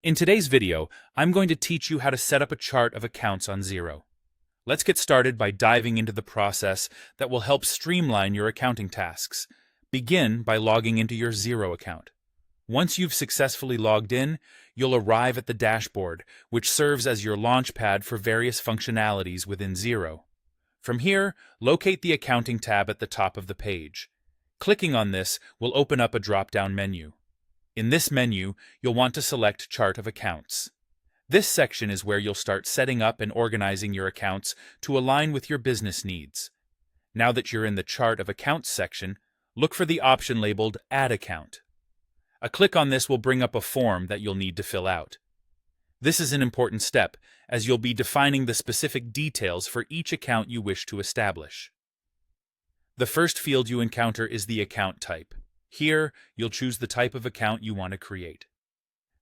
In today's video, I'm going to teach you how to set up a chart of accounts on Xero. Let's get started by diving into the process that will help streamline your accounting tasks. Begin by logging into your Xero account. Once you've successfully logged in, you'll arrive at the dashboard, which serves as your launchpad for various functionalities within Xero. From here, locate the Accounting tab at the top of the page. Clicking on this will open up a drop-down menu. In this menu, you'll want to select Chart of Accounts. This section is where you'll start setting up and organizing your accounts to align with your business needs. Now that you're in the Chart of Accounts section, look for the option labeled Add Account. A click on this will bring up a form that you'll need to fill out. This is an important step, as you'll be defining the specific details for each account you wish to establish. The first field you encounter is the account type. Here, you'll choose the type of account you want to create.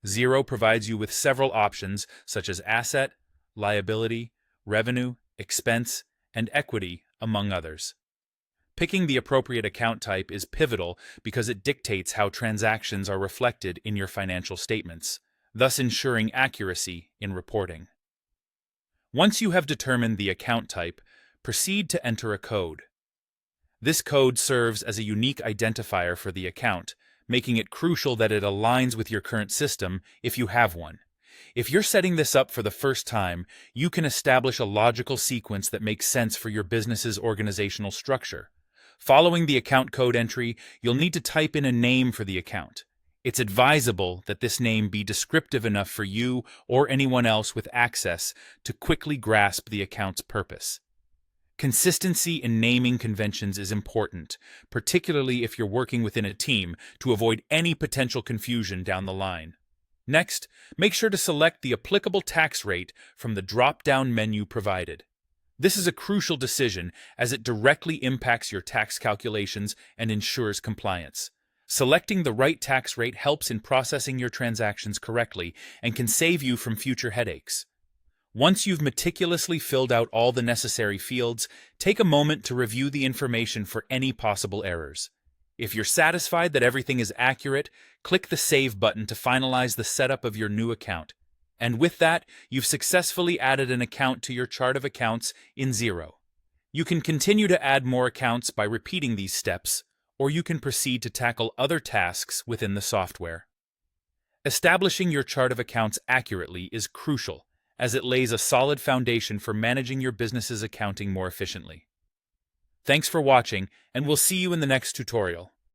Xero provides you with several options such as asset, liability, revenue, expense, and equity, among others. Picking the appropriate account type is pivotal because it dictates how transactions are reflected in your financial statements, thus ensuring accuracy in reporting. Once you have determined the account type, proceed to enter a code. This code serves as a unique identifier for the account, making it crucial that it aligns with your current system if you have one. If you're setting this up for the first time, you can establish a logical sequence that makes sense for your business's organizational structure. Following the account code entry, you'll need to type in a name for the account. It's advisable that this name be descriptive enough for you or anyone else with access to quickly grasp the account's purpose. Consistency in naming conventions is important, particularly if you're working within a team, to avoid any potential confusion down the line. Next, make sure to select the applicable tax rate from the drop-down menu provided. This is a crucial decision as it directly impacts your tax calculations and ensures compliance. Selecting the right tax rate helps in processing your transactions correctly and can save you from future headaches. Once you've meticulously filled out all the necessary fields, take a moment to review the information for any possible errors. If you're satisfied that everything is accurate, click the Save button to finalize the setup of your new account. And with that, you've successfully added an account to your chart of accounts in Xero. You can continue to add more accounts by repeating these steps, or you can proceed to tackle other tasks within the software. Establishing your chart of accounts accurately is crucial, as it lays a solid foundation for managing your business's accounting more efficiently. Thanks for watching, and we'll see you in the next tutorial.